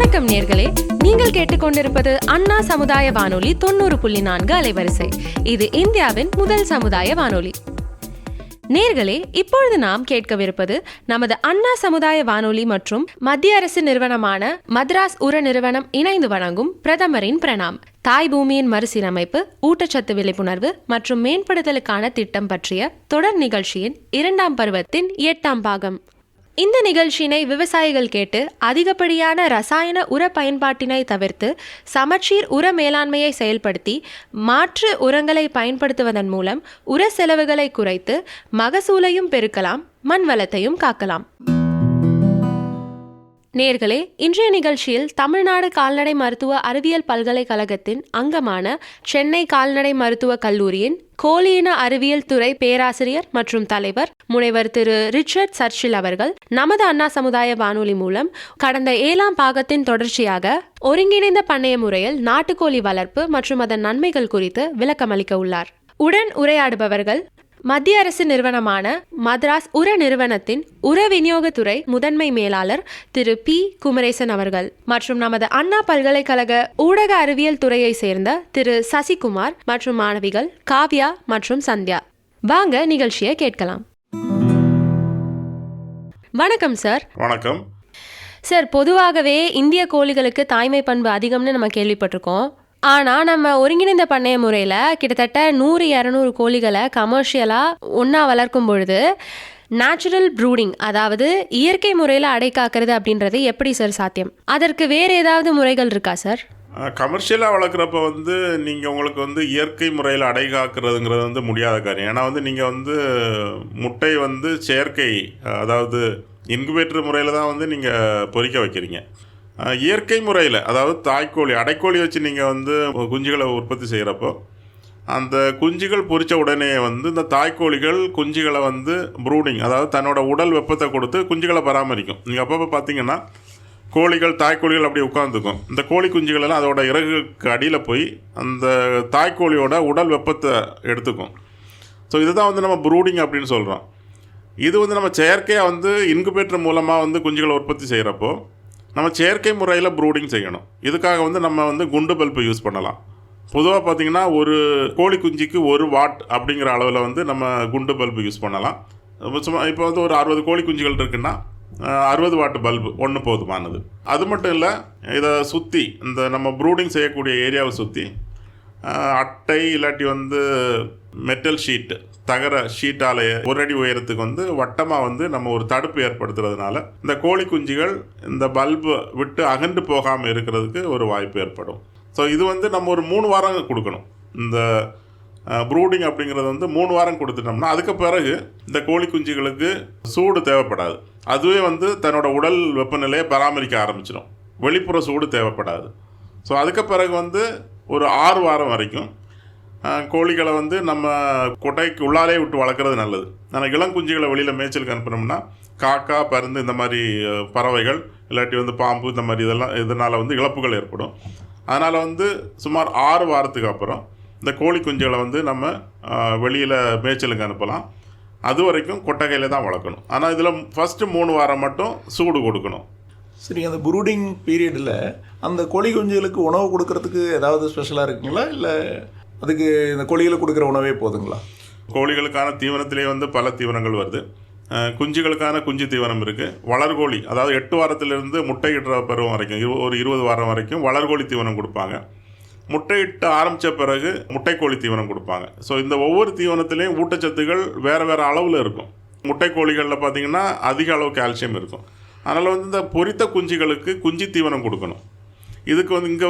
வணக்கம் நேர்களே, நீங்கள் கேட்டுக்கொண்டிருப்பது அண்ணா சமுதாய வானொலி 90.4 அலைவரிசை. இது இந்தியாவின் முதல் சமுதாய வானொலி. நேர்களே, இப்பொழுது நாம் கேட்கவிருப்பது நமது அண்ணா சமுதாய வானொலி மற்றும் மத்திய அரசு நிறுவனமான மദ്രാஸ் உர நிறுவனம் இணைந்து வழங்கும் பிரதமரின் பிரணாம், தாய் பூமியின் மறுசீரமைப்பு, ஊட்டச்சத்து விழிப்புணர்வு மற்றும் மேம்படுத்தலுக்கான திட்டம் பற்றிய தொடர் நிகழ்ச்சியின் 2ஆம் பருவத்தின் 8ஆம் பாகம். இந்த நிகழ்ச்சியினை விவசாயிகள் கேட்டு அதிகப்படியான ரசாயன உர பயன்பாட்டினை தவிர்த்து சமச்சீர் உர மேலாண்மையை செயல்படுத்தி மாற்று உரங்களை பயன்படுத்துவதன் மூலம் உர செலவுகளை குறைத்து மகசூலையும் பெருக்கலாம், மண் வளத்தையும் காக்கலாம். நேர்களே, இன்றைய நிகழ்ச்சியில் தமிழ்நாடு கால்நடை மருத்துவ அறிவியல் பல்கலைக்கழகத்தின் அங்கமான சென்னை கால்நடை மருத்துவ கல்லூரியின் கோழியின அறிவியல் துறை பேராசிரியர் மற்றும் தலைவர் முனைவர் திரு ரிச்சர்ட் சர்ச்சில் அவர்கள் நமது அண்ணா சமுதாய வானொலி மூலம் கடந்த 7ஆம் பாகத்தின் தொடர்ச்சியாக ஒருங்கிணைந்த பண்ணைய முறையில் நாட்டுக்கோழி வளர்ப்பு மற்றும் அதன் நன்மைகள் குறித்து விளக்கமளிக்க உள்ளார். உடன் உரையாடுபவர்கள் மத்திய அரசு நிறுவனமான மദ്രാஸ் உர நிறுவனத்தின் உர விநியோகத்துறை முதன்மை மேலாளர் திரு பி குமரேசன் அவர்கள் மற்றும் நமது அண்ணா பல்கலைக்கழக ஊடக அறிவியல் துறையை சேர்ந்த திரு சசிகுமார் மற்றும் மாணவிகள் காவ்யா மற்றும் சந்தியா. வாங்க நிகழ்ச்சியை கேட்கலாம். வணக்கம் சார். வணக்கம் சார். பொதுவாகவே இந்திய கோழிகளுக்கு தாய்மை பண்பு அதிகம்னு நம்ம கேள்விப்பட்டிருக்கோம். ஆனால் நம்ம ஒருங்கிணைந்த பண்ணைய முறையில் கிட்டத்தட்ட 100-200 கோழிகளை கமர்ஷியலாக ஒன்றா வளர்க்கும் பொழுது நேச்சுரல் ப்ரூடிங், அதாவது இயற்கை முறையில் அடை காக்கிறது அப்படின்றது எப்படி சார் சாத்தியம்? அதற்கு வேறு ஏதாவது முறைகள் இருக்கா சார்? கமர்ஷியலாக வளர்க்குறப்ப நீங்கள் உங்களுக்கு இயற்கை முறையில் அடை காக்கிறதுங்கிறது முடியாத காரியம். ஏன்னா நீங்கள் முட்டை செயற்கை, அதாவது இன்குபேட்டர் முறையில் தான் நீங்கள் பொரிக்க வைக்கிறீங்க. இயற்கை முறையில், அதாவது தாய்க்கோழி அடைக்கோழி வச்சு நீங்கள் குஞ்சுகளை உற்பத்தி செய்கிறப்போ அந்த குஞ்சுகள் பொரித்த உடனே இந்த தாய்க்கோழிகள் குஞ்சுகளை ப்ரூடிங், அதாவது தன்னோட உடல் வெப்பத்தை கொடுத்து குஞ்சுகளை பராமரிக்கும். நீங்கள் அப்பப்போ பார்த்தீங்கன்னா கோழிகள் தாய்க்கோழிகள் அப்படி உட்காந்துக்கும். இந்த கோழி குஞ்சுகளெல்லாம் அதோட இறகுக்கு அடியில் போய் அந்த தாய்க்கோழியோட உடல் வெப்பத்தை எடுத்துக்கும். ஸோ இதுதான் நம்ம ப்ரூடிங் அப்படின்னு சொல்கிறோம். இது நம்ம செயற்கையாக இன்குபேட்டர் மூலமாக குஞ்சுகளை உற்பத்தி செய்கிறப்போ நம்ம செயற்கை முறையில் ப்ரூடிங் செய்யணும். இதுக்காக நம்ம குண்டு பல்பு யூஸ் பண்ணலாம். பொதுவாக பார்த்திங்கன்னா ஒரு கோழி குஞ்சுக்கு 1 வாட் அப்படிங்கிற அளவில் நம்ம குண்டு பல்பு யூஸ் பண்ணலாம். சும்மா இப்போ ஒரு 60 கோழி குஞ்சுகள் இருக்குன்னா 60 வாட் பல்பு ஒன்று போதுமானது. அது மட்டும் இல்லை, இதை சுற்றி இந்த நம்ம ப்ரூடிங் செய்யக்கூடிய ஏரியாவை சுற்றி அட்டை இல்லாட்டி மெட்டல் ஷீட்டு, தகர ஷீட்டால் 1 அடி உயரத்துக்கு வட்டமாக நம்ம ஒரு தடுப்பு ஏற்படுத்துறதுனால இந்த கோழி குஞ்சுகள் இந்த பல்பு விட்டு அகன்று போகாமல் இருக்கிறதுக்கு ஒரு வாய்ப்பு ஏற்படும். ஸோ இது நம்ம ஒரு 3 வாரம் கொடுக்கணும். இந்த ப்ரூடிங் அப்படிங்கிறது 3 வாரம் கொடுத்துட்டோம்னா அதுக்கு பிறகு இந்த கோழி குஞ்சுகளுக்கு சூடு தேவைப்படாது. அதுவே தன்னோட உடல் வெப்பநிலையை பராமரிக்க ஆரம்பிச்சிடும். வெளிப்புற சூடு தேவைப்படாது. ஸோ அதுக்கு பிறகு ஒரு 6 வாரம் வரைக்கும் கோழிகளை நம்ம கொட்டைக்கு உள்ளாலே விட்டு வளர்க்குறது நல்லது. ஆனால் இளங்குஞ்சுகளை வெளியில் மேய்ச்சலுக்கு அனுப்பினோம்னா காக்கா, பருந்து, இந்த மாதிரி பறவைகள் இல்லாட்டி பாம்பு, இந்த மாதிரி இதனால் இழப்புகள் ஏற்படும். அதனால் சுமார் 6 வாரத்துக்கு அப்புறம் இந்த கோழி குஞ்சுகளை நம்ம வெளியில் மேய்ச்சலுக்கு அனுப்பலாம். அது வரைக்கும் கொட்டகையில் தான் வளர்க்கணும். ஆனால் இதில் ஃபஸ்ட்டு 3 வாரம் மட்டும் சூடு கொடுக்கணும். சரி, அந்த ப்ரூடிங் பீரியடில் அந்த கோழி குஞ்சுகளுக்கு உணவு கொடுக்கறதுக்கு ஏதாவது ஸ்பெஷலாக இருக்குங்களா, இல்லை அதுக்கு இந்த கோழிகளுக்கு கொடுக்குற உணவே போதுங்களா? கோழிகளுக்கான தீவனத்திலே பல தீவனங்கள் வருது. குஞ்சுகளுக்கான குஞ்சு தீவனம் இருக்குது. வளர்கோழி, அதாவது 8 வாரத்திலிருந்து முட்டையிடுற பருவம் வரைக்கும் ஒரு 20 வாரம் வரைக்கும் வளர்கோழி தீவனம் கொடுப்பாங்க. முட்டையிட்டு ஆரம்பித்த பிறகு முட்டைக்கோழி தீவனம் கொடுப்பாங்க. ஸோ இந்த ஒவ்வொரு தீவனத்திலையும் ஊட்டச்சத்துகள் வேறு அளவில் இருக்கும். முட்டைக்கோழிகளில் பார்த்திங்கன்னா அதிக அளவு கால்சியம் இருக்கும். அதனால் இந்த பொரித்த குஞ்சுகளுக்கு குஞ்சு தீவனம் கொடுக்கணும். இதுக்கு இங்கே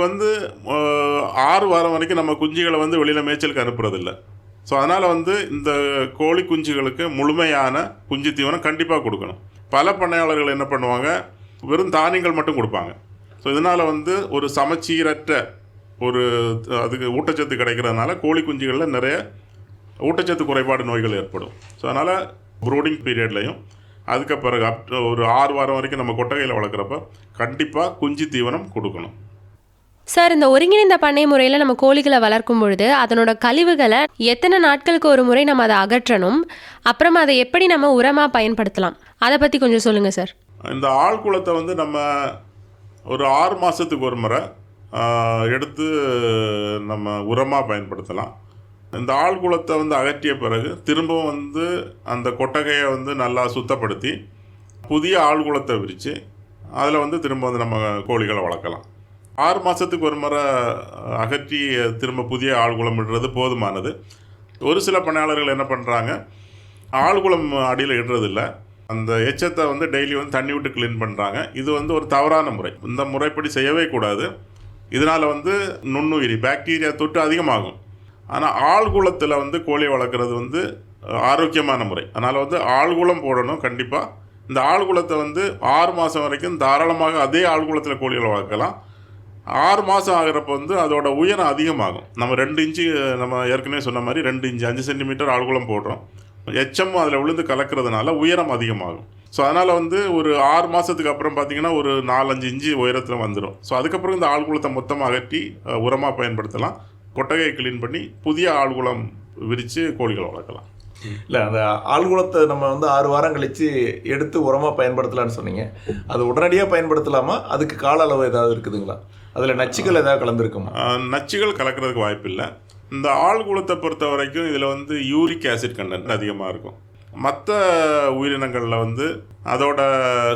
6 வாரம் வரைக்கும் நம்ம குஞ்சுகளை வெளியில் மேய்ச்சலுக்கு அனுப்புறதில்லை. ஸோ அதனால் இந்த கோழி குஞ்சுகளுக்கு முழுமையான குஞ்சு தீவனம் கண்டிப்பாக கொடுக்கணும். பல பண்ணையாளர்கள் என்ன பண்ணுவாங்க, வெறும் தானியங்கள் மட்டும் கொடுப்பாங்க. ஸோ இதனால் ஒரு சமச்சீரற்ற ஒரு அதுக்கு ஊட்டச்சத்து கிடைக்கிறதுனால கோழி குஞ்சுகளில் நிறைய ஊட்டச்சத்து குறைபாடு நோய்கள் ஏற்படும். ஸோ அதனால் ப்ரூடிங் பீரியட்லையும் அதுக்கு பிறகு ஒரு 6 வாரம் வரைக்கும் நம்ம கொட்டகையில் வளர்க்குறப்ப கண்டிப்பாக குஞ்சு தீவனம் கொடுக்கணும். சார், இந்த ஒருங்கிணைந்த பண்ணை முறையில் நம்ம கோழிகளை வளர்க்கும் பொழுது அதனோட கழிவுகளை எத்தனை நாட்களுக்கு ஒரு முறை நம்ம அதை அகற்றணும், அப்புறமா அதை எப்படி நம்ம உரமாக பயன்படுத்தலாம், அதை பற்றி கொஞ்சம் சொல்லுங்கள் சார். இந்த ஆழ்குளத்தை நம்ம ஒரு 6 மாதத்துக்கு ஒரு முறை எடுத்து நம்ம உரமாக பயன்படுத்தலாம். இந்த ஆழ்குளத்தை வந்து அகற்றிய பிறகு திரும்பவும் வந்து அந்த கொட்டகையை வந்து நல்லா சுத்தப்படுத்தி புதிய ஆழ்குளத்தை விரித்து அதில் வந்து திரும்ப வந்து நம்ம கோழிகளை வளர்க்கலாம். 6 மாதத்துக்கு ஒரு முறை அகற்றி திரும்ப புதிய ஆழ்குளம் இடுறது போதுமானது. ஒரு சில பணியாளர்கள் என்ன பண்ணுறாங்க, ஆழ்குளம் அடியில் இடுறதில்ல, அந்த எச்சத்தை வந்து டெய்லி வந்து தண்ணி விட்டு க்ளீன் பண்ணுறாங்க. இது வந்து ஒரு தவறான முறை. இந்த முறைப்படி செய்யவே கூடாது. இதனால் வந்து நுண்ணுயிரி பாக்டீரியா தொற்று அதிகமாகும். ஆனால் ஆழ்குளத்தில் வந்து கோழி வளர்க்குறது வந்து ஆரோக்கியமான முறை. அதனால் வந்து ஆழ்குளம் போடணும் கண்டிப்பாக. இந்த ஆழ்குளத்தை வந்து 6 மாதம் வரைக்கும் தாராளமாக அதே ஆழ்குளத்தில் கோழிகளை வளர்க்கலாம். 6 மாதம் ஆகிறப்ப வந்து அதோட உயரம் அதிகமாகும். நம்ம 2 இன்ச்சு, நம்ம ஏற்கனவே சொன்ன மாதிரி 2 இன்ச்சு 5 சென்டிமீட்டர் ஆழ்குளம் போடுறோம். எச்சமும் அதில் விழுந்து கலக்கிறதுனால உயரம் அதிகமாகும். ஸோ அதனால் வந்து ஒரு 6 மாதத்துக்கு அப்புறம் பார்த்திங்கன்னா ஒரு 4-5 இன்ச்சு உயரத்தில் வந்துடும். ஸோ அதுக்கப்புறம் இந்த ஆழ்குளத்தை மொத்தமாக அகற்றி உரமாக பயன்படுத்தலாம். கொட்டகையை க்ளீன் பண்ணி புதிய ஆழ்குளம் விரித்து கோழிகளை வளர்க்கலாம். இல்லை, அந்த ஆழ்குளத்தை நம்ம வந்து 6 வாரம் கழித்து எடுத்து உரமாக பயன்படுத்தலான்னு சொன்னீங்க. அது உடனடியாக பயன்படுத்தலாமா? அதுக்கு கால அளவு ஏதாவது இருக்குதுங்களா? அதில் நச்சுகள் ஏதாவது கலந்துருக்குமா? நச்சுகள் கலக்கிறதுக்கு வாய்ப்பு இல்லை. இந்த ஆழ்குளத்தை பொறுத்த வரைக்கும் இதில் வந்து யூரிக் ஆசிட் கண்டென்ட் அதிகமாக இருக்கும். மற்ற உயிரினங்களில் வந்து அதோட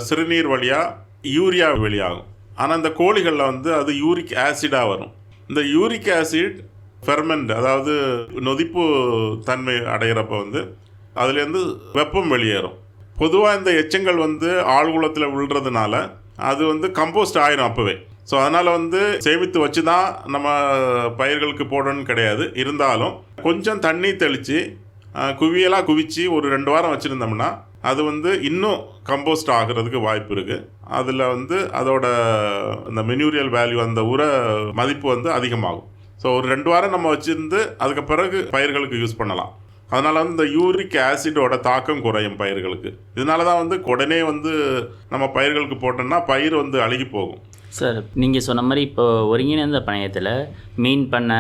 சிறுநீர் வழியாக யூரியா வெளியாகும். ஆனால் இந்த கோழிகளில் வந்து அது யூரிக் ஆசிடாக வரும். இந்த யூரிக் ஆசிட் ஃபெர்மெண்ட், அதாவது நொதிப்பு தன்மை அடைகிறப்ப வந்து அதுலேருந்து வெப்பம் வெளியேறும். பொதுவாக இந்த எச்சங்கள் வந்து ஆழ்குளத்தில் விழுறதுனால அது வந்து கம்போஸ்ட் ஆயிரும் அப்போவே. ஸோ அதனால் வந்து சேமித்து வச்சு தான் நம்ம பயிர்களுக்கு போடணும்னு கிடையாது. இருந்தாலும் கொஞ்சம் தண்ணி தெளித்து குவியலாக குவிச்சு ஒரு 2 வாரம் வச்சுருந்தோம்னா அது வந்து இன்னும் கம்போஸ்ட் ஆகிறதுக்கு வாய்ப்பு இருக்குது. அதில் வந்து அதோட இந்த மெனூரியல் வேல்யூ, அந்த உர மதிப்பு வந்து அதிகமாகும். ஸோ ஒரு 2 வாரம் நம்ம வச்சுருந்து அதுக்கு பிறகு பயிர்களுக்கு யூஸ் பண்ணலாம். அதனால் வந்து இந்த யூரிக் ஆசிடோட தாக்கம் குறையும் பயிர்களுக்கு. இதனால தான் வந்து உடனே வந்து நம்ம பயிர்களுக்கு போட்டோம்னா பயிர் வந்து அழுகி போகும். சார், நீங்கள் சொன்ன மாதிரி இப்போ ஒருங்கிணைந்த பண்ணையத்தில் மீன் பண்ணை,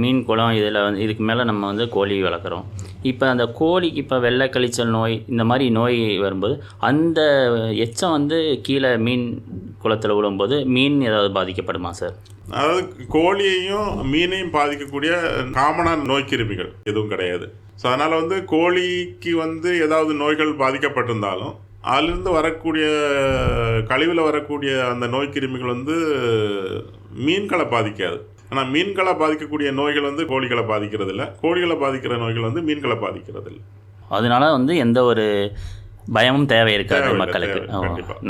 மீன் குளம், இதில் வந்து இதுக்கு மேலே நம்ம வந்து கோழி வளர்க்குறோம். இப்போ அந்த கோழிக்கு இப்போ வெள்ளை கழிச்சல் நோய், இந்த மாதிரி நோய் வரும்போது அந்த எச்சம் வந்து கீழே மீன் குளத்தில் விழும்போது மீன் ஏதாவது பாதிக்கப்படுமா சார்? அதாவது கோழியையும் மீனையும் பாதிக்கக்கூடிய காமனான நோய்க்கிருமிகள் எதுவும் கிடையாது. ஸோ அதனால் வந்து கோழிக்கு வந்து ஏதாவது நோய்கள் பாதிக்கப்பட்டிருந்தாலும் அதிலிருந்து வரக்கூடிய கழிவில் வரக்கூடிய அந்த நோய்க்கிருமிகள் வந்து மீன்களை பாதிக்காது. ஆனால் மீன்களை பாதிக்கக்கூடிய நோய்கள் வந்து கோழிகளை பாதிக்கிறது இல்லை. கோழிகளை பாதிக்கிற நோய்கள் வந்து மீன்களை பாதிக்கிறது இல்லை. அதனால வந்து எந்த ஒரு பயமும் தேவை இருக்காது மக்களுக்கு.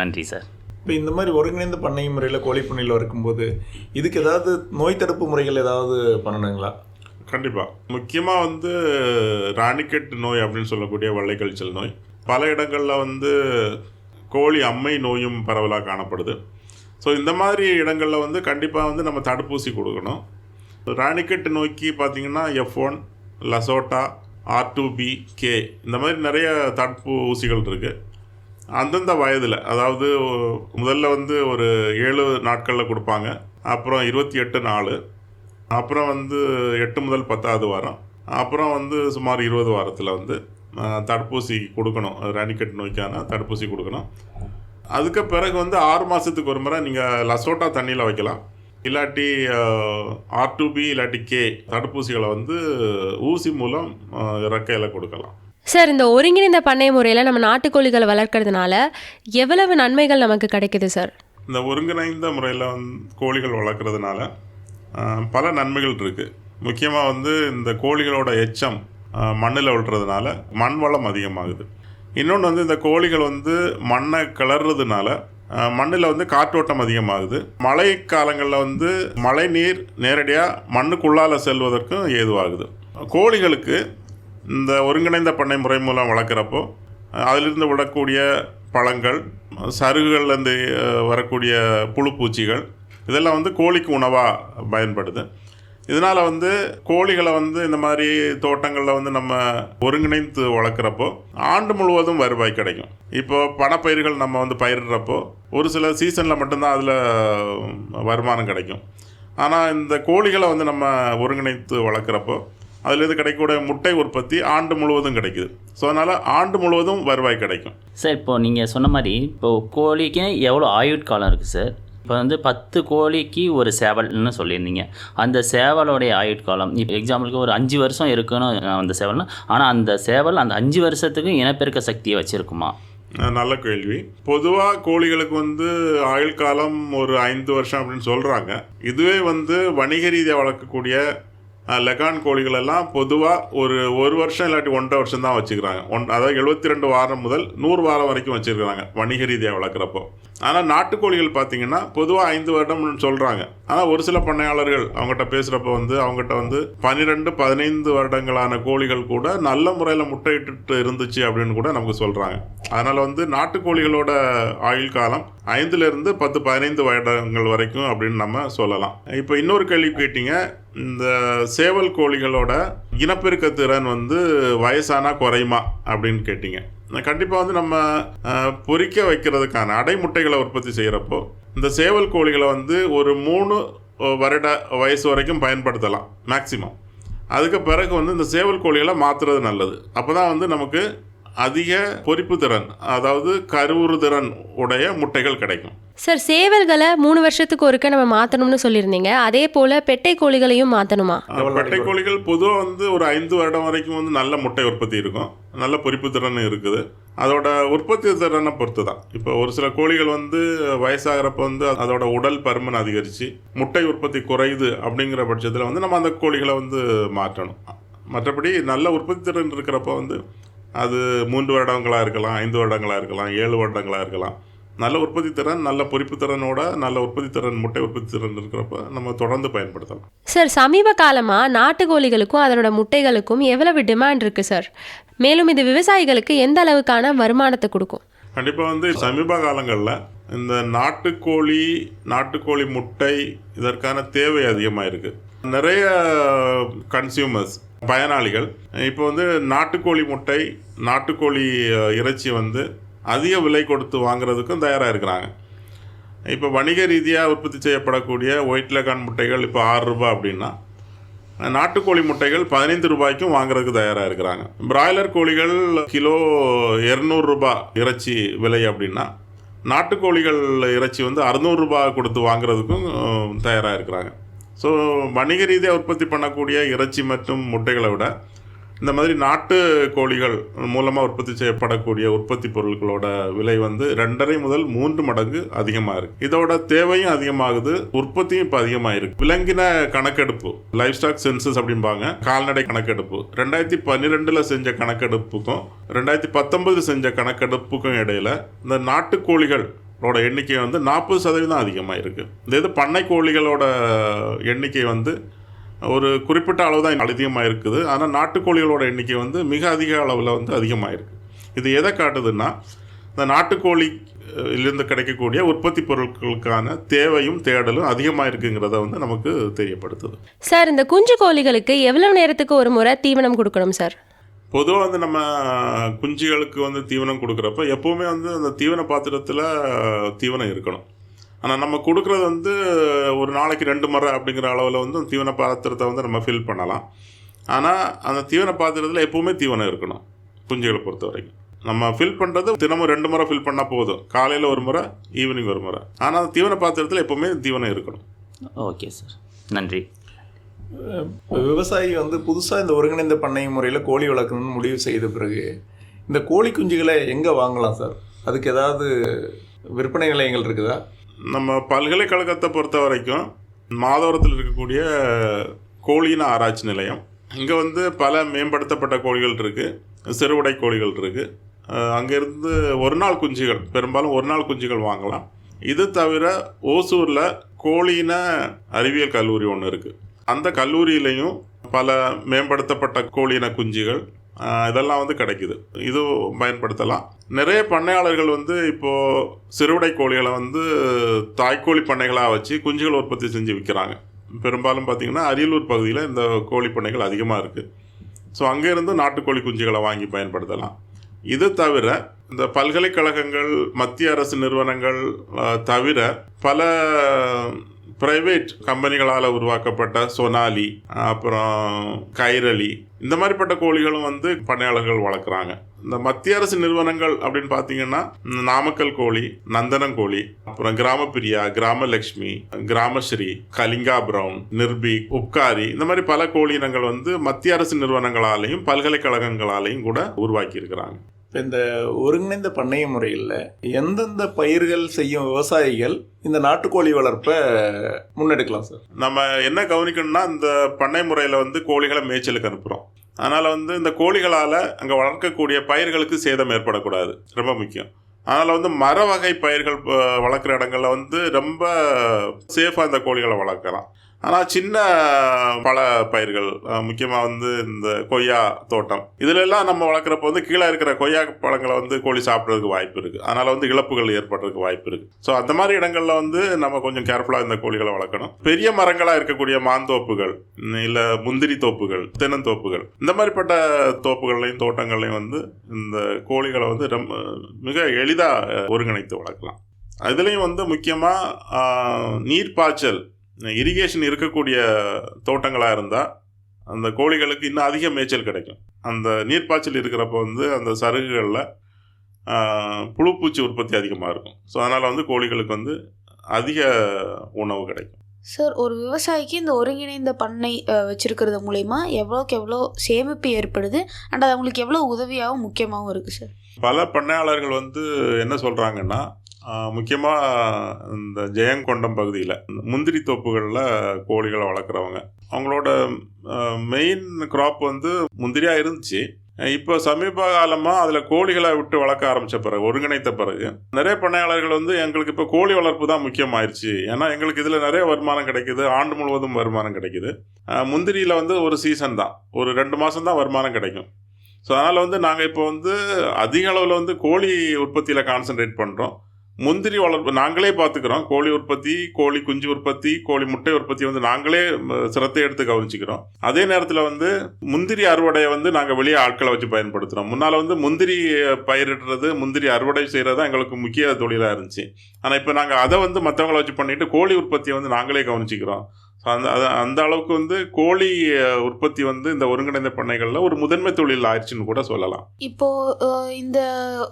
நன்றி சார். இப்போ இந்த மாதிரி ஒருங்கிணைந்த பண்ணை முறையில் கோழி பண்ணையில் இருக்கும்போது இதுக்கு ஏதாவது நோய் தடுப்பு முறைகள் ஏதாவது பண்ணணுங்களா? கண்டிப்பாக. முக்கியமாக வந்து ராணிக்கெட் நோய் அப்படின்னு சொல்லக்கூடிய வெள்ளை கழிச்சல் நோய் பல இடங்களில் வந்து கோழி அம்மை நோயும் பரவலாக காணப்படுது. ஸோ இந்த மாதிரி இடங்களில் வந்து கண்டிப்பாக வந்து நம்ம தடுப்பூசி கொடுக்கணும். ராணிக்கெட் நோய்க்கு பார்த்திங்கன்னா F1, லசோட்டா, R2B, K இந்த மாதிரி நிறைய தடுப்பு ஊசிகள் இருக்குது. அந்தந்த வயதில், அதாவது முதல்ல வந்து ஒரு 7 நாட்களில் கொடுப்பாங்க, அப்புறம் 28 நாள், அப்புறம் வந்து 8 முதல் 10வது வாரம், அப்புறம் வந்து சுமார் 20 வாரத்தில் வந்து தடுப்பூசி கொடுக்கணும். ராணிக்கெட் நோய்க்கான தடுப்பூசி கொடுக்கணும். அதுக்கு பிறகு வந்து 6 மாதத்துக்கு ஒரு முறை நீங்கள் லசோட்டா தண்ணியில் வைக்கலாம். இல்லாட்டி R2B இல்லாட்டி K தடுப்பூசிகளை வந்து ஊசி மூலம் இறக்கையில் கொடுக்கலாம். சார், இந்த ஒருங்கிணைந்த பண்ணை முறையில் நம்ம நாட்டுக்கோழிகளை வளர்க்கறதுனால எவ்வளவு நன்மைகள் நமக்கு கிடைக்குது சார்? இந்த ஒருங்கிணைந்த முறையில் கோழிகள் வளர்க்குறதுனால பல நன்மைகள் இருக்குது. முக்கியமாக வந்து இந்த கோழிகளோட எச்சம் மண்ணில் விழுறதுனால மண் வளம் அதிகமாகுது. இன்னொன்று வந்து இந்த கோழிகள் வந்து மண்ணை கிளறதுனால மண்ணில் வந்து காற்றோட்டம் அதிகமாகுது. மழை காலங்களில் வந்து மழை நீர் நேரடியாக மண்ணுக்குள்ளால் செல்வதற்கும் ஏதுவாகுது. கோழிகளுக்கு இந்த ஒருங்கிணைந்த பண்ணை முறை மூலம் வளர்க்குறப்போ அதிலிருந்து விடக்கூடிய பழங்கள், சருகுகள்லேருந்து வரக்கூடிய புழுப்பூச்சிகள் இதெல்லாம் வந்து கோழிக்கு உணவாக பயன்படுது. இதனால் வந்து கோழிகளை வந்து இந்த மாதிரி தோட்டங்களில் வந்து நம்ம ஒருங்கிணைந்து வளர்க்குறப்போ ஆண்டு முழுவதும் வருவாய் கிடைக்கும். இப்போது பணப்பயிர்கள் நம்ம வந்து பயிரிடுறப்போ ஒரு சில சீசனில் மட்டும்தான் அதில் வருமானம் கிடைக்கும். ஆனால் இந்த கோழிகளை வந்து நம்ம ஒருங்கிணைத்து வளர்க்குறப்போ அதுலேருந்து கிடைக்கக்கூடிய முட்டை உற்பத்தி ஆண்டு முழுவதும் கிடைக்குது. ஸோ அதனால் ஆண்டு முழுவதும் வருவாய் கிடைக்கும். சார், இப்போது நீங்கள் சொன்ன மாதிரி இப்போது கோழிக்கு எவ்வளோ ஆயுட்காலம் இருக்குது சார்? இப்போ வந்து 10 கோழிக்கு ஒரு சேவல்னு சொல்லியிருந்தீங்க. அந்த சேவலோடைய ஆயுட்காலம் இப்போ எக்ஸாம்பிளுக்கு ஒரு 5 வருஷம் இருக்குன்னு அந்த சேவல்னா, ஆனால் அந்த சேவல் அந்த 5 வருஷத்துக்கு இனப்பெருக்க சக்தியை வச்சுருக்குமா? நல்ல கேள்வி. பொதுவாக கோழிகளுக்கு வந்து ஆயுள் காலம் ஒரு 5 வருஷம் அப்படின்னு சொல்கிறாங்க. இதுவே வந்து வணிக ரீதியாக வளர்க்கக்கூடிய லெகான் கோழிகள் எல்லாம் பொதுவாக ஒரு வருஷம் இல்லாட்டி 1.5 வருஷம் தான் வச்சுக்கிறாங்க. அதாவது 72 வாரம் முதல் 100 வாரம் வரைக்கும் வச்சுருக்கிறாங்க வணிக ரீதியாக வளர்க்குறப்போ. ஆனால் நாட்டுக்கோழிகள் பார்த்தீங்கன்னா பொதுவாக 5 வருடம்னு சொல்கிறாங்க. ஆனால் ஒரு சில பண்ணையாளர்கள் அவங்ககிட்ட பேசுகிறப்ப வந்து அவங்ககிட்ட வந்து 12-15 வருடங்களான கோழிகள் கூட நல்ல முறையில் முட்டையிட்டு இருந்துச்சு அப்படின்னு கூட நமக்கு சொல்கிறாங்க. அதனால் வந்து நாட்டுக்கோழிகளோட ஆயுள் காலம் 5லேருந்து 10-15 வருடங்கள் வரைக்கும் அப்படின்னு நம்ம சொல்லலாம். இப்போ இன்னொரு கேள்வி கேட்டீங்க, இந்த சேவல் கோழிகளோட இனப்பெருக்க திறன் வந்து வயசானா குறையுமா அப்படின்னு கேட்டீங்க. கண்டிப்பாக வந்து நம்ம பொரிக்க வைக்கிறதுக்கான அடை முட்டைகளை உற்பத்தி செய்கிறப்போ இந்த சேவல் கோழிகளை வந்து ஒரு 3 வருட வயசு வரைக்கும் பயன்படுத்தலாம் மேக்சிமம். அதுக்கு பிறகு வந்து இந்த சேவல் கோழிகளை மாற்றுறது நல்லது. அப்போ தான் வந்து நமக்கு அதிக பொரிப்பு திறன், அதாவது கருவுறு திறன் உடைய முட்டைகள் கிடைக்கும். சார், சேவல்களை 3 வருஷத்துக்கு ஒருக்க நம்ம மாற்றணும்னு சொல்லியிருந்தீங்க. அதே போல் பெட்டை கோழிகளையும் மாற்றணுமா? பெட்டை கோழிகள் பொதுவாக வந்து ஒரு 5 வருடம் வரைக்கும் வந்து நல்ல முட்டை உற்பத்தி இருக்கும், நல்ல பொரிப்பு திறன் இருக்குது. அதோட உற்பத்தி திறனை பொறுத்து தான். இப்போ ஒரு சில கோழிகள் வந்து வயசாகிறப்ப வந்து அதோட உடல் பருமன் அதிகரித்து முட்டை உற்பத்தி குறையுது அப்படிங்கிற பட்சத்தில் வந்து நம்ம அந்த கோழிகளை வந்து மாற்றணும். மற்றபடி நல்ல உற்பத்தி திறன் இருக்கிறப்ப வந்து அது 3 வருடங்களாக இருக்கலாம், 5 வருடங்களாக இருக்கலாம், 7 வருடங்களாக இருக்கலாம். நல்ல உற்பத்தி திறன், நல்ல பொரிப்பு திறனோட நல்ல உற்பத்தி திறன், முட்டை உற்பத்தி திறன் இருக்கிறப்ப நம்ம தொடர்ந்து பயன்படுத்தலாம். சார், சமீப காலமாக நாட்டுக்கோழிகளுக்கும் அதனோட முட்டைகளுக்கும் எவ்வளவு டிமாண்ட் இருக்குது சார்? மேலும் இது விவசாயிகளுக்கு எந்த அளவுக்கான வருமானத்தை கொடுக்கும்? கண்டிப்பாக வந்து சமீப காலங்களில் இந்த நாட்டுக்கோழி முட்டை இதற்கான தேவை அதிகமாக இருக்குது. நிறைய கன்சியூமர்ஸ், பயனாளிகள் இப்போ வந்து நாட்டுக்கோழி முட்டை, நாட்டுக்கோழி இறைச்சி வந்து அதிக விலை கொடுத்து வாங்குறதுக்கும் தயாராக இருக்கிறாங்க. இப்போ வணிக ரீதியாக உற்பத்தி செய்யப்படக்கூடிய ஒயிட் லெகான் முட்டைகள் இப்போ 6 ரூபாய் அப்படின்னா, நாட்டுக்கோழி முட்டைகள் 15 ரூபாய்க்கும் வாங்குறதுக்கு தயாராக இருக்கிறாங்க. பிராய்லர் கோழிகள் கிலோ 200 ரூபாய் இறைச்சி விலை அப்படின்னா, நாட்டுக்கோழிகள் இறைச்சி வந்து 600 ரூபாய் கொடுத்து வாங்குறதுக்கும் தயாராக இருக்கிறாங்க. ஸோ வணிக ரீதியாக உற்பத்தி பண்ணக்கூடிய இறைச்சி மற்றும் முட்டைகளை விட இந்த மாதிரி நாட்டு கோழிகள் மூலமாக உற்பத்தி செய்யப்படக்கூடிய உற்பத்தி பொருட்களோட விலை வந்து 2.5 முதல் 3 மடங்கு அதிகமாக இருக்குது. இதோட தேவையும் அதிகமாகுது, உற்பத்தியும் இப்போ அதிகமாக இருக்குது. விலங்கின கணக்கெடுப்பு, லைஃப் ஸ்டாக் சென்சஸ் அப்படிம்பாங்க, கால்நடை கணக்கெடுப்பு 2012 செஞ்ச கணக்கெடுப்புக்கும் 2019 செஞ்ச கணக்கெடுப்புக்கும் இடையில் இந்த நாட்டுக்கோழிகள் எண்ணிக்கை வந்து 40% அதிகமாக இருக்குது. இது பண்ணை கோழிகளோட எண்ணிக்கை வந்து ஒரு குறிப்பிட்ட அளவு தான் அதிகமாக இருக்குது. ஆனால் நாட்டுக்கோழிகளோட எண்ணிக்கை வந்து மிக அதிக அளவில் வந்து அதிகமாக இருக்குது. இது எதை காட்டுதுன்னா, இந்த நாட்டுக்கோழியிலிருந்து கிடைக்கக்கூடிய உற்பத்தி பொருட்களுக்கான தேவையும் தேடலும் அதிகமாக இருக்குங்கிறத வந்து நமக்கு தெரியப்படுத்துது. சார், இந்த குஞ்சு கோழிகளுக்கு எவ்வளவு நேரத்துக்கு ஒரு முறை தீவனம் கொடுக்கணும் சார்? பொதுவாக வந்து நம்ம குஞ்சுகளுக்கு வந்து தீவனம் கொடுக்குறப்ப எப்போவுமே வந்து அந்த தீவன பாத்திரத்தில் தீவனம் இருக்கணும். ஆனால் நம்ம கொடுக்குறது வந்து ஒரு நாளைக்கு 2 முறை அப்படிங்கிற அளவில் வந்து தீவன பாத்திரத்தை வந்து நம்ம ஃபில் பண்ணலாம். ஆனால் அந்த தீவன பாத்திரத்தில் எப்போவுமே தீவனம் இருக்கணும். குஞ்சுகளை பொறுத்த வரைக்கும் நம்ம ஃபில் பண்ணுறது தினமும் 2 முறை ஃபில் பண்ணால் போதும். காலையில் 1 முறை, ஈவினிங் 1 முறை. ஆனால் அந்த தீவன பாத்திரத்தில் எப்போவுமே தீவனம் இருக்கணும். ஓகே சார், நன்றி. விவசாயி வந்து புதுசாக இந்த ஒருங்கிணைந்த பண்ணை முறையில் கோழி வளர்க்கணும்னு முடிவு செய்த பிறகு இந்த கோழி குஞ்சுகளை எங்கே வாங்கலாம் சார்? அதுக்கு ஏதாவது விற்பனை நிலையங்கள் இருக்குதா? நம்ம பல்கலைக்கழகத்தை பொறுத்த வரைக்கும் மாதவரத்தில் இருக்கக்கூடிய கோழியின ஆராய்ச்சி நிலையம், இங்கே வந்து பல மேம்படுத்தப்பட்ட கோழிகள் இருக்குது, சிறுவிடை கோழிகள் இருக்குது. அங்கேருந்து ஒரு நாள் குஞ்சுகள், பெரும்பாலும் ஒரு நாள் குஞ்சுகள் வாங்கலாம். இது தவிர ஓசூரில் கோழியின அறிவியல் கல்லூரி ஒன்று இருக்குது. அந்த கல்லூரியிலையும் பல மேம்படுத்தப்பட்ட கோழியின குஞ்சுகள் இதெல்லாம் வந்து கிடைக்குது. இது பயன்படுத்தலாம். நிறைய பண்ணையாளர்கள் வந்து இப்போது சிறுவிடை கோழிகளை வந்து தாய்க்கோழி பண்ணைகளாக வச்சு குஞ்சுகள் உற்பத்தி செஞ்சு விற்கிறாங்க. பெரும்பாலும் பார்த்திங்கன்னா அரியலூர் பகுதியில் இந்த கோழி பண்ணைகள் அதிகமாக இருக்குது. ஸோ அங்கேருந்து நாட்டுக்கோழி குஞ்சுகளை வாங்கி பயன்படுத்தலாம். இது தவிர இந்த பல்கலைக்கழகங்கள், மத்திய அரசு நிறுவனங்கள் தவிர பல ப்ரைவேட் கம்பெனிகளால் உருவாக்கப்பட்ட சொனாலி, அப்புறம் கைரளி, இந்த மாதிரிப்பட்ட கோழிகளும் வந்து பண்ணையாளர்கள் வளர்க்குறாங்க. இந்த மத்திய அரசு நிறுவனங்கள் அப்படின்னு பார்த்தீங்கன்னா நாமக்கல் கோழி, நந்தனம் கோழி, அப்புறம் கிராமப்பிரியா, கிராமலட்சுமி, கிராமஸ்ரீ, கலிங்கா பிரவுன், நிர்பீக், உப்காரி, இந்த மாதிரி பல கோழி இனங்கள் வந்து மத்திய அரசு நிறுவனங்களாலையும் பல்கலைக்கழகங்களாலையும் கூட உருவாக்கி இருக்கிறாங்க. இந்த ஒருங்கிணைந்த பண்ணைய முறையில் எந்தெந்த பயிர்கள் செய்யும் விவசாயிகள் இந்த நாட்டுக்கோழி வளர்ப்பை முன்னெடுக்கலாம் சார்? நம்ம என்ன கவனிக்கணும்னா, இந்த பண்ணை முறையில் வந்து கோழிகளை மேய்ச்சலுக்கு அனுப்புகிறோம். அதனால் வந்து இந்த கோழிகளால் அங்கே வளர்க்கக்கூடிய பயிர்களுக்கு சேதம் ஏற்படக்கூடாது, ரொம்ப முக்கியம். அதனால் வந்து மர வகை பயிர்கள் வளர்க்குற இடங்களில் வந்து ரொம்ப சேஃபாக இந்த கோழிகளை வளர்க்கலாம். ஆனால் சின்ன பல பயிர்கள், முக்கியமாக வந்து இந்த கொய்யா தோட்டம், இதிலெல்லாம் நம்ம வளர்க்குறப்ப வந்து கீழே இருக்கிற கொய்யா பழங்களை வந்து கோழி சாப்பிட்றதுக்கு வாய்ப்பு இருக்குது. அதனால் வந்து இழப்புகள் ஏற்படுறதுக்கு வாய்ப்பு இருக்குது. ஸோ அந்த மாதிரி இடங்களில் வந்து நம்ம கொஞ்சம் கேர்ஃபுல்லாக இந்த கோழிகளை வளர்க்கணும். பெரிய மரங்களாக இருக்கக்கூடிய மாந்தோப்புகள், இல்லை முந்திரி தோப்புகள், தென்னந்தோப்புகள், இந்த மாதிரிப்பட்ட தோப்புகள்லையும் தோட்டங்கள்லையும் வந்து இந்த கோழிகளை வந்து ரொம்ப மிக எளிதாக ஒருங்கிணைத்து வளர்க்கலாம். அதுலேயும் வந்து முக்கியமாக நீர்ப்பாய்ச்சல், இரிகேஷன் இருக்கக்கூடிய தோட்டங்களாக இருந்தால் அந்த கோழிகளுக்கு இன்னும் அதிக மேய்ச்சல் கிடைக்கும். அந்த நீர்ப்பாய்ச்சல் இருக்கிறப்ப வந்து அந்த சருகுகளில் புழுப்பூச்சி உற்பத்தி அதிகமாக இருக்கும். ஸோ அதனால் வந்து கோழிகளுக்கு வந்து அதிக உணவு கிடைக்கும். சார், ஒரு விவசாயிக்கு இந்த ஒருங்கிணைந்த பண்ணை வச்சுருக்கிறது மூலயமா எவ்வளோக்கு எவ்வளோ சேமிப்பு ஏற்படுது அண்ட் அது அவங்களுக்கு எவ்வளோ உதவியாகவும் முக்கியமாகவும் இருக்குது சார்? பல பண்ணையாளர்கள் வந்து என்ன சொல்கிறாங்கன்னா, முக்கியமாக இந்த ஜெயங்கொண்டம் பகுதியில் முந்திரி தோப்புகளில் கோழிகளை வளர்க்குறவங்க, அவங்களோட மெயின் க்ராப் வந்து முந்திரியாக இருந்துச்சு. இப்போ சமீப காலமாக அதில் கோழிகளை விட்டு வளர்க்க ஆரம்பித்த பிறகு, ஒருங்கிணைத்த பிறகு நிறைய பண்ணையாளர்கள் வந்து எங்களுக்கு இப்போ கோழி வளர்ப்பு தான் முக்கியமாயிருச்சு, ஏன்னா எங்களுக்கு இதில் நிறைய வருமானம் கிடைக்குது, ஆண்டு முழுவதும் வருமானம் கிடைக்குது. முந்திரியில் வந்து ஒரு சீசன் தான், ஒரு 2 மாதம் தான் வருமானம் கிடைக்கும். ஸோ அதனால் வந்து நாங்கள் இப்போ வந்து அதிக அளவில் வந்து கோழி உற்பத்தியில் கான்சன்ட்ரேட் பண்ணுறோம். முந்திரி வளர்ப்பு நாங்களே பார்த்துக்கிறோம். கோழி உற்பத்தி, கோழி குஞ்சு உற்பத்தி, கோழி முட்டை உற்பத்தி வந்து நாங்களே சிரத்தை எடுத்து கவனிச்சிக்கிறோம். அதே நேரத்தில் வந்து முந்திரி அறுவடையை வந்து நாங்கள் வெளியே ஆட்களை வச்சு பயன்படுத்துகிறோம். முன்னால் வந்து முந்திரி பயிரிடுறது, முந்திரி அறுவடை செய்கிறது தான் எங்களுக்கு முக்கிய தொழிலாக இருந்துச்சு. ஆனால் இப்போ நாங்கள் அதை வந்து மற்றவங்களை வச்சு பண்ணிவிட்டு கோழி உற்பத்தியை வந்து நாங்களே கவனிச்சிக்கிறோம். ஸோ அந்த அளவுக்கு வந்து கோழி உற்பத்தி வந்து இந்த ஒருங்கிணைந்த பண்ணைகளில் ஒரு முதன்மை தொழில் ஆயிடுச்சுன்னு கூட சொல்லலாம். இப்போது இந்த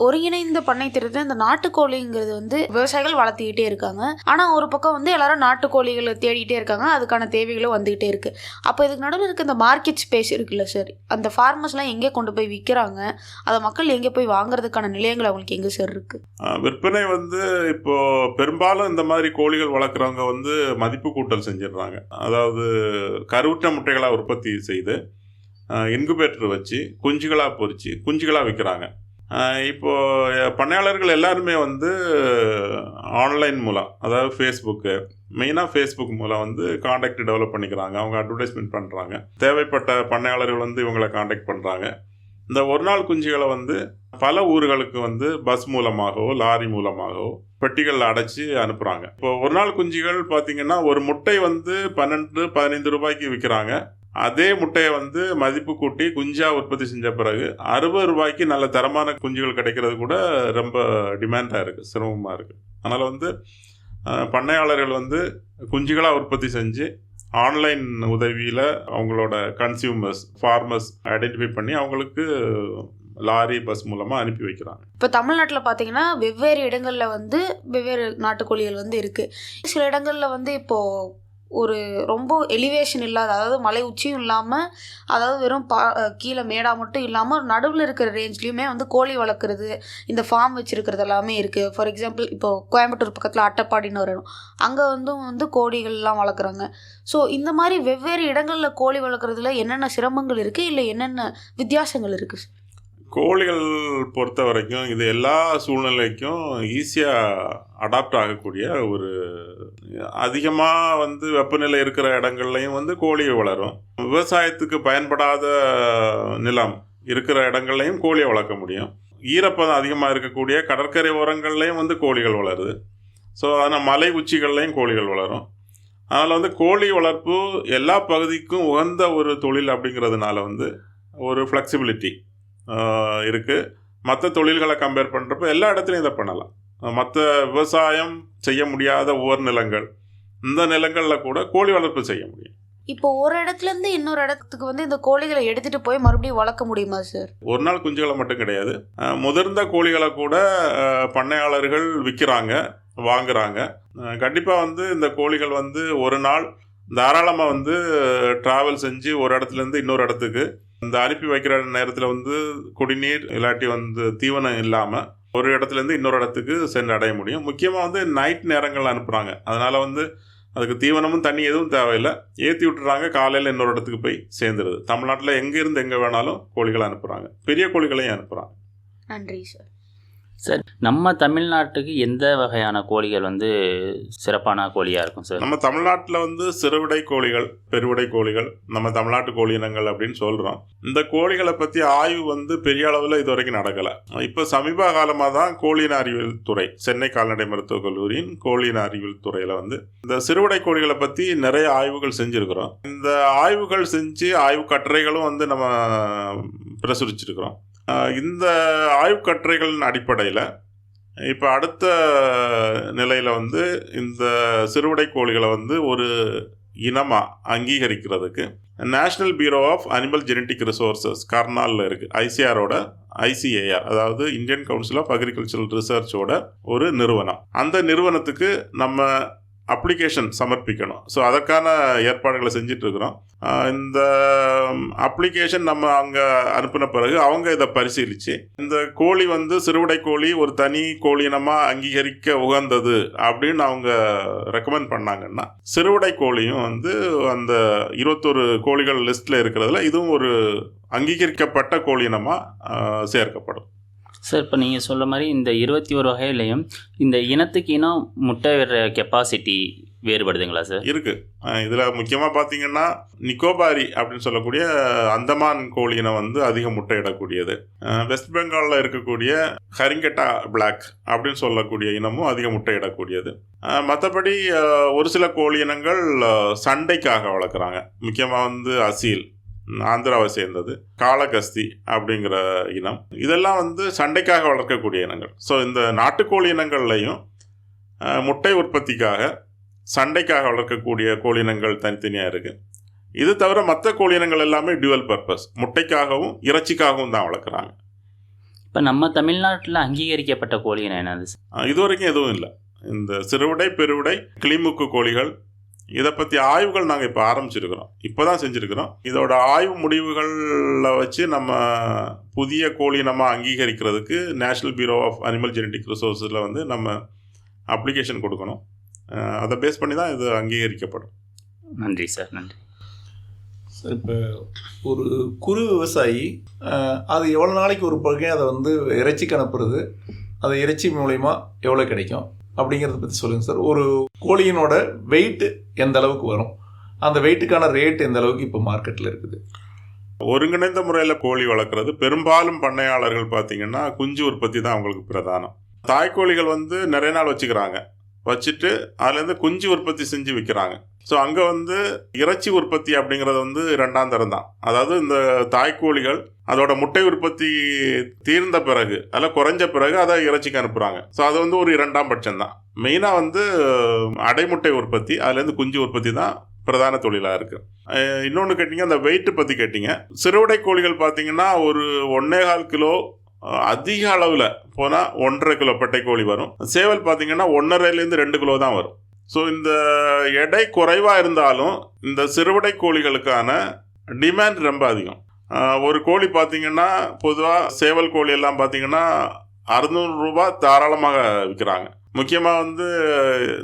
ஒருங்கிணைந்த பண்ணை திட்டத்தில் இந்த நாட்டுக்கோழிங்கிறது வந்து விவசாயிகள் வளர்த்துக்கிட்டே இருக்காங்க. ஆனால் ஒரு பக்கம் வந்து எல்லாரும் நாட்டுக்கோழிகளை தேடிட்டே இருக்காங்க, அதுக்கான தேவைகளும் வந்துக்கிட்டே இருக்குது. அப்போ இதுக்கு நடுவில் இருக்க இந்த மார்க்கெட் ஸ்பேஸ் இருக்குல்ல சார், அந்த ஃபார்மர்ஸ்லாம் எங்கே கொண்டு போய் விற்கிறாங்க, அதை மக்கள் எங்கே போய் வாங்குறதுக்கான நிலையங்கள் அவங்களுக்கு எங்கே சார் இருக்குது? விற்பனை வந்து இப்போது பெரும்பாலும் இந்த மாதிரி கோழிகள் வளர்க்குறவங்க வந்து மதிப்பு கூட்டல் செஞ்சிடுறாங்க. அதாவது கருவுற்ற முட்டைகளாக உற்பத்தி செய்து இன்குபேட்டர் வச்சு குஞ்சுகளாக பொறிச்சு குஞ்சுகளாக விற்கிறாங்க. இப்போது பண்ணையாளர்கள் எல்லாருமே வந்து ஆன்லைன் மூலம், அதாவது ஃபேஸ்புக்கு, மெயினாக ஃபேஸ்புக் மூலம் வந்து காண்டாக்ட் டெவலப் பண்ணிக்கிறாங்க. அவங்க அட்வர்டைஸ்மெண்ட் பண்ணுறாங்க. தேவைப்பட்ட பண்ணையாளர்கள் வந்து இவங்களை காண்டாக்ட் பண்ணுறாங்க. இந்த ஒரு நாள் குஞ்சுகளை வந்து பல ஊர்களுக்கு வந்து பஸ் மூலமாகவோ லாரி மூலமாகவோ பெட்டிகள் அடைச்சி அனுப்புகிறாங்க. இப்போ ஒரு நாள் குஞ்சுகள் பார்த்திங்கன்னா ஒரு முட்டை வந்து 12-15 ரூபாய்க்கு விற்கிறாங்க. அதே முட்டையை வந்து மதிப்பு கூட்டி குஞ்சாக உற்பத்தி செஞ்ச பிறகு 60 ரூபாய்க்கு நல்ல தரமான குஞ்சுகள் கிடைக்கிறது கூட ரொம்ப டிமாண்டாக இருக்குது, சிரமமாக இருக்குது. அதனால் வந்து பண்ணையாளர்கள் வந்து குஞ்சுகளாக உற்பத்தி செஞ்சு ஆன்லைன் உதவியில் அவங்களோட கன்சியூமர்ஸ், ஃபார்மர்ஸ் ஐடென்டிஃபை பண்ணி அவங்களுக்கு லாரி பஸ் மூலமாக அனுப்பி வைக்கிறாங்க. இப்போ தமிழ்நாட்டில் பார்த்தீங்கன்னா வெவ்வேறு இடங்களில் வந்து வெவ்வேறு நாட்டுக்கோழிகள் வந்து இருக்குது. சில இடங்களில் வந்து இப்போது ஒரு ரொம்ப எலிவேஷன் இல்லாத, அதாவது மலை உச்சியும் இல்லாமல், அதாவது வெறும் கீழே மேடாக மட்டும் இல்லாமல் ஒரு நடுவில் இருக்கிற ரேஞ்ச்லேயுமே வந்து கோழி வளர்க்குறது, இந்த ஃபார்ம் வச்சுருக்கிறது எல்லாமே இருக்குது. ஃபார் எக்ஸாம்பிள் இப்போது கோயம்புத்தூர் பக்கத்தில் அட்டப்பாடின்னு ஒரு இடம், அங்கே வந்து கோழிகள்லாம் வளர்க்குறாங்க. ஸோ இந்த மாதிரி வெவ்வேறு இடங்களில் கோழி வளர்க்குறதுல என்னென்ன சிரமங்கள் இருக்குது, இல்லை என்னென்ன வித்தியாசங்கள் இருக்குது? கோழிகள் பொறுத்த வரைக்கும் இது எல்லா சூழ்நிலைக்கும் ஈஸியாக அடாப்ட் ஆகக்கூடிய ஒரு, அதிகமாக வந்து வெப்பநிலை இருக்கிற இடங்கள்லையும் வந்து கோழியை வளரும். விவசாயத்துக்கு பயன்படாத நிலம் இருக்கிற இடங்கள்லையும் கோழியை வளர்க்க முடியும். ஈரப்பதம் அதிகமாக இருக்கக்கூடிய கடற்கரை ஓரங்கள்லையும் வந்து கோழிகள் வளருது. ஸோ அதனால் மலை உச்சிகள்லையும் கோழிகள் வளரும். அதனால் வந்து கோழி வளர்ப்பு எல்லா பகுதிக்கும் உகந்த ஒரு தொழில் அப்படிங்கிறதுனால வந்து ஒரு ஃப்ளெக்சிபிலிட்டி இருக்குது. மற்ற தொழில்களை கம்பேர் பண்ணுறப்ப எல்லா இடத்துலையும் இதை பண்ணலாம். மற்ற விவசாயம் செய்ய முடியாத ஓர் நிலங்கள், இந்த நிலங்களில் கூட கோழி வளர்ப்பு செய்ய முடியும். இப்போ ஒரு இடத்துல இருந்து இன்னொரு இடத்துக்கு வந்து இந்த கோழிகளை எடுத்துட்டு போய் மறுபடியும் வளர்க்க முடியுமா சார்? ஒரு நாள் குஞ்சுகளை மட்டும் கிடையாது, முதிர்ந்த கோழிகளை கூட பண்ணையாளர்கள் விற்கிறாங்க, வாங்குறாங்க. கண்டிப்பாக வந்து இந்த கோழிகள் வந்து ஒரு நாள் தாராளமாக வந்து ட்ராவல் செஞ்சு ஒரு இடத்துலேருந்து இன்னொரு இடத்துக்கு இந்த அனுப்பி வைக்கிற நேரத்தில் வந்து குடிநீர் இல்லாட்டி வந்து தீவனம் இல்லாமல் ஒரு இடத்துலேருந்து இன்னொரு இடத்துக்கு சென்று அடைய முடியும். முக்கியமாக வந்து நைட் நேரங்கள் அனுப்புகிறாங்க, அதனால் வந்து அதுக்கு தீவனமும் தண்ணி எதுவும் தேவையில்லை, ஏற்றி விட்டுறாங்க, காலையில் இன்னொரு இடத்துக்கு போய் சேர்ந்துருது. தமிழ்நாட்டில் எங்கேருந்து எங்கே வேணாலும் கோழிகளை அனுப்புகிறாங்க, பெரிய கோழிகளையும் அனுப்புகிறாங்க. நன்றி சார். சார், நம்ம தமிழ்நாட்டுக்கு எந்த வகையான கோழிகள் வந்து சிறப்பான கோழியாக இருக்கும் சார்? நம்ம தமிழ்நாட்டில் வந்து சிறுவிடை கோழிகள், பெருவிடை கோழிகள் நம்ம தமிழ்நாட்டு கோழி இனங்கள் அப்படின்னு சொல்கிறோம். இந்த கோழிகளை பற்றி ஆய்வு வந்து பெரிய அளவில் இது வரைக்கும் நடக்கலை. இப்போ சமீப காலமாக தான் கோழியின அறிவியல் துறை, சென்னை கால்நடை மருத்துவக் கல்லூரியின் கோழியின அறிவியல் துறையில் வந்து இந்த சிறுவிடை கோழிகளை பற்றி நிறைய ஆய்வுகள் செஞ்சுருக்கிறோம். இந்த ஆய்வுகள் செஞ்சு ஆய்வு கட்டுரைகளும் வந்து நம்ம பிரசுரிச்சிருக்கிறோம். இந்த ஆய்வு கட்டுரைகளின் அடிப்படையில் இப்போ அடுத்த நிலையில் வந்து இந்த சிறுவிடை கோழிகளை வந்து ஒரு இனமாக அங்கீகரிக்கிறதுக்கு national bureau of animal genetic resources கர்னாலில் இருக்குது, ஐசிஆரோட ICAR, அதாவது இந்தியன் கவுன்சில் ஆஃப் அக்ரிகல்ச்சரல் ரிசர்ச்சோட ஒரு நிறுவனம். அந்த நிறுவனத்துக்கு நம்ம அப்ளிகேஷன் சமர்ப்பிக்கணும். ஸோ அதற்கான ஏற்பாடுகளை செஞ்சிட்ருக்கிறோம். இந்த அப்ளிகேஷன் நம்ம அங்கே அனுப்பின பிறகு அவங்க இதை பரிசீலித்து இந்த கோழி வந்து சிறுவிடை கோழி ஒரு தனி கோழியினமாக அங்கீகரிக்க உகந்தது அப்படின்னு அவங்க ரெக்கமெண்ட் பண்ணாங்கன்னா சிறுவிடை கோழியும் வந்து அந்த 21 கோழிகள் லிஸ்ட்டில் இருக்கிறதுல இதுவும் ஒரு அங்கீகரிக்கப்பட்ட கோழியினமாக சேர்க்கப்படும். சார், இப்போ நீங்கள் சொல்ல மாதிரி இந்த 21 வகையிலையும் இந்த இனத்துக்கு இனம் முட்டை விடுற கெப்பாசிட்டி வேறுபடுதுங்களா சார்? இருக்குது. இதில் முக்கியமாக பார்த்தீங்கன்னா நிக்கோபாரி அப்படின்னு சொல்லக்கூடிய அந்தமான் கோழி இனம் வந்து அதிக முட்டையிடக்கூடியது. வெஸ்ட் பெங்காலில் இருக்கக்கூடிய ஹரிங்கட்டா பிளாக் அப்படின்னு சொல்லக்கூடிய இனமும் அதிக முட்டையிடக்கூடியது. மற்றபடி ஒரு சில கோழி இனங்கள் சண்டைக்காக வளர்க்குறாங்க. முக்கியமாக வந்து அசீல், ஆந்திராவை சேர்ந்தது, காளகஸ்தி அப்படிங்கிற இனம், இதெல்லாம் வந்து சண்டைக்காக வளர்க்கக்கூடிய இனங்கள். ஸோ இந்த நாட்டுக்கோழி இனங்கள்லையும் முட்டை உற்பத்திக்காக சண்டைக்காக வளர்க்கக்கூடிய கோழி இனங்கள் தனித்தனியாக இருக்குது. இது தவிர மற்ற கோழி இனங்கள் எல்லாமே டியூவல் பர்பஸ், முட்டைக்காகவும் இறைச்சிக்காகவும் தான் வளர்க்குறாங்க. இப்போ நம்ம தமிழ்நாட்டில் அங்கீகரிக்கப்பட்ட கோழி இனம் என்னது சார்? இது வரைக்கும் எதுவும் இல்லை. இந்த சிறுவிடை, பெருவிடை, கிளிமுக்கு கோழிகள் இதை பற்றி ஆய்வுகள் நாங்கள் இப்போ ஆரம்பிச்சிருக்கிறோம், இப்போ தான் செஞ்சுருக்கிறோம். இதோட ஆய்வு முடிவுகளில் வச்சு நம்ம புதிய கோழி நம்ம அங்கீகரிக்கிறதுக்கு national bureau of animal genetic ரிசோர்ஸில் வந்து நம்ம அப்ளிகேஷன் கொடுக்கணும். அதை பேஸ் பண்ணி தான் இது அங்கீகரிக்கப்படும். நன்றி சார், நன்றி சார். இப்போ ஒரு குறு விவசாயி அது எவ்வளோ நாளைக்கு ஒரு பகுதியை அதை வந்து இறைச்சிக்கு அனுப்புறது, அது இறைச்சி மூலயமா எவ்வளோ கிடைக்கும் அப்படிங்கிறத பற்றி சொல்லுங்கள் சார். ஒரு கோழியினோட வெயிட்டு எந்த அளவுக்கு வரும், அந்த வெயிட்டுக்கான ரேட் எந்த அளவுக்கு இப்போ மார்க்கெட்டில் இருக்குது? ஒருங்கிணைந்த முறையில் கோழி வளர்க்குறது பெரும்பாலும் பண்ணையாளர்கள் பார்த்திங்கன்னா குஞ்சு உற்பத்தி தான் அவங்களுக்கு பிரதானம். தாய்க்கோழிகள் வந்து நிறைய நாள் வச்சுட்டு அதுலேருந்து குஞ்சு உற்பத்தி செஞ்சு விற்கிறாங்க. ஸோ அங்கே வந்து இறைச்சி உற்பத்தி அப்படிங்கிறது வந்து 2ஆம் தரம் தான். அதாவது இந்த தாய்க்கோழிகள் அதோட முட்டை உற்பத்தி தீர்ந்த பிறகு, அதில் குறைஞ்ச பிறகு அதை இறைச்சிக்கு அனுப்புகிறாங்க. ஸோ அது வந்து ஒரு 2ஆம் பட்சம் தான். மெயினாக வந்து அடைமுட்டை உற்பத்தி, அதுலேருந்து குஞ்சு உற்பத்தி தான் பிரதான தொழிலாக இருக்குது. இன்னொன்று கேட்டிங்க, அந்த வெயிட்டு பற்றி கேட்டிங்க. சிறுவிடை கோழிகள் பார்த்திங்கன்னா ஒரு 1.25 கிலோ, அதிக அளவில் போனால் 1.5 கிலோ பெட்டை கோழி வரும். சேவல் பார்த்திங்கன்னா 1.5லேருந்து 2 கிலோ தான் வரும். ஸோ இந்த எடை குறைவாக இருந்தாலும் இந்த சிறுவிடை கோழிகளுக்கான டிமாண்ட் ரொம்ப அதிகம். ஒரு கோழி பார்த்திங்கன்னா பொதுவாக சேவல் கோழி எல்லாம் பார்த்திங்கன்னா 600 ரூபா தாராளமாக விற்கிறாங்க. முக்கியமாக வந்து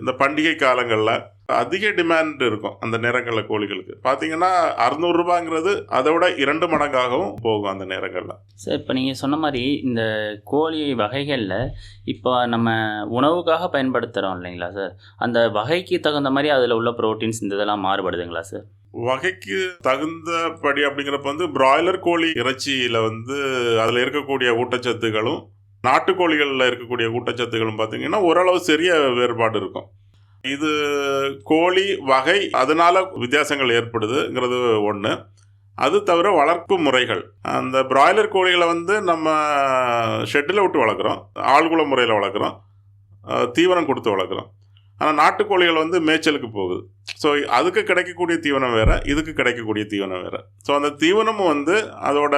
இந்த பண்டிகை காலங்களில் அதிக டிமாண்ட் இருக்கும். அந்த நேரங்களில் கோழிகளுக்கு பார்த்திங்கன்னா 600 ரூபாங்கிறது அதை விட 2 மடங்காகவும் போகும் அந்த நேரங்களில். சார், இப்போ நீங்கள் சொன்ன மாதிரி இந்த கோழி வகைகளில் இப்போ நம்ம உணவுக்காக பயன்படுத்துகிறோம் இல்லைங்களா சார், அந்த வகைக்கு தகுந்த மாதிரி அதில் உள்ள ப்ரோட்டீன்ஸ் இந்த இதெல்லாம் மாறுபடுதுங்களா சார்? வகைக்கு தகுந்தபடி அப்படிங்கிறப்ப வந்து பிராய்லர் கோழி இறைச்சியில் வந்து அதில் இருக்கக்கூடிய ஊட்டச்சத்துக்களும் நாட்டுக்கோழிகளில் இருக்கக்கூடிய ஊட்டச்சத்துக்களும் பார்த்திங்கன்னா ஓரளவு சிறிய வேறுபாடு இருக்கும். இது கோழி வகை, அதனால வித்தியாசங்கள் ஏற்படுதுங்கிறது ஒன்று. அது தவிர வளர்ப்பு முறைகள், அந்த பிராய்லர் கோழிகளை வந்து நம்ம ஷெட்டில் விட்டு வளர்க்குறோம், ஆழ்குள முறையில் வளர்க்குறோம், தீவனம் கொடுத்து வளர்க்குறோம். ஆனால் நாட்டுக்கோழிகள் வந்து மேய்ச்சலுக்கு போகுது. ஸோ அதுக்கு கிடைக்கக்கூடிய தீவனம் வேறு, இதுக்கு கிடைக்கக்கூடிய தீவனம் வேறு. ஸோ அந்த தீவனமும் வந்து அதோட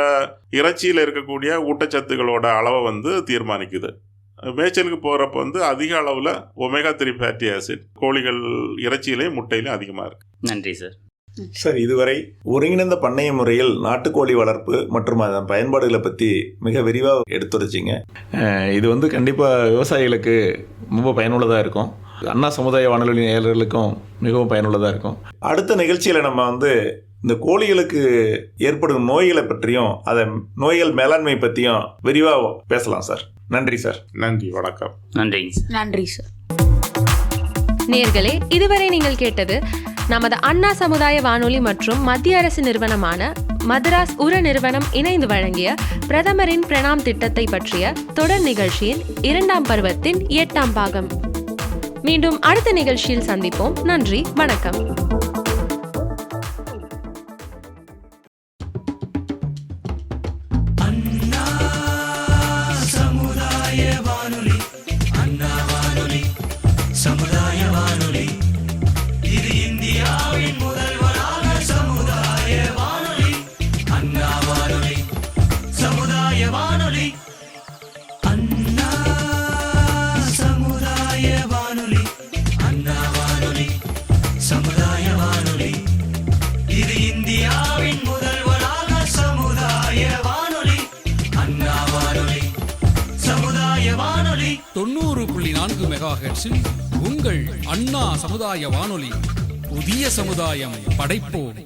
இறைச்சியில் இருக்கக்கூடிய ஊட்டச்சத்துக்களோட அளவை வந்து தீர்மானிக்குது. மேய்ச்சலுக்கு போகிறப்ப வந்து அதிக அளவில் ஒமேகா-3 ஃபேட்டி ஆசிட் கோழிகள் இறைச்சியிலையும் முட்டையிலையும் அதிகமாக இருக்குது. நன்றி சார். சார், இதுவரை ஒருங்கிணைந்த பண்ணைய முறையில் நாட்டுக்கோழி வளர்ப்பு மற்றும் அதன் பயன்பாடுகளை பற்றி மிக விரிவாக எடுத்துரைச்சிங்க. இது வந்து கண்டிப்பாக விவசாயிகளுக்கு ரொம்ப பயனுள்ளதாக இருக்கும். அண்ணா சமுதாய வானொலி நேயர்களுக்கும் மிகவும் பயனுள்ளதாக இருக்கும். அடுத்த நிகழ்ச்சியில் நம்ம வந்து இந்த கோழிகளுக்கு ஏற்படும் நோய்களை பற்றியும் அதன் நோய்கள் மேலாண்மை பற்றியும் விரிவாக பேசலாம் சார். நன்றி சார். நன்றி, வணக்கம். நன்றிங்க சார். நன்றி சார். நேயர்களே, இதுவரை நீங்கள் கேட்டது நமது அண்ணா சமுதாய வானொலி மற்றும் மத்திய அரசு நிறுவனமான மதராஸ் உர நிறுவனம் இணைந்து வழங்கிய பிரதமரின் பிரணாம் திட்டத்தை பற்றிய தொடர் நிகழ்ச்சியின் 2ஆம் பருவத்தின் 8ஆம் பாகம். மீண்டும் அடுத்த நிகழ்ச்சியில் சந்திப்போம். நன்றி, வணக்கம். இந்தியாவின் முதல்வராக சமுதாய வானொலி, அண்ணா வானொலி, சமுதாய வானொலி. 90.4 மெகாஹெர்ட்ஸில் உங்கள் அண்ணா சமுதாய வானொலி. புதிய சமுதாயம் படைப்போம்.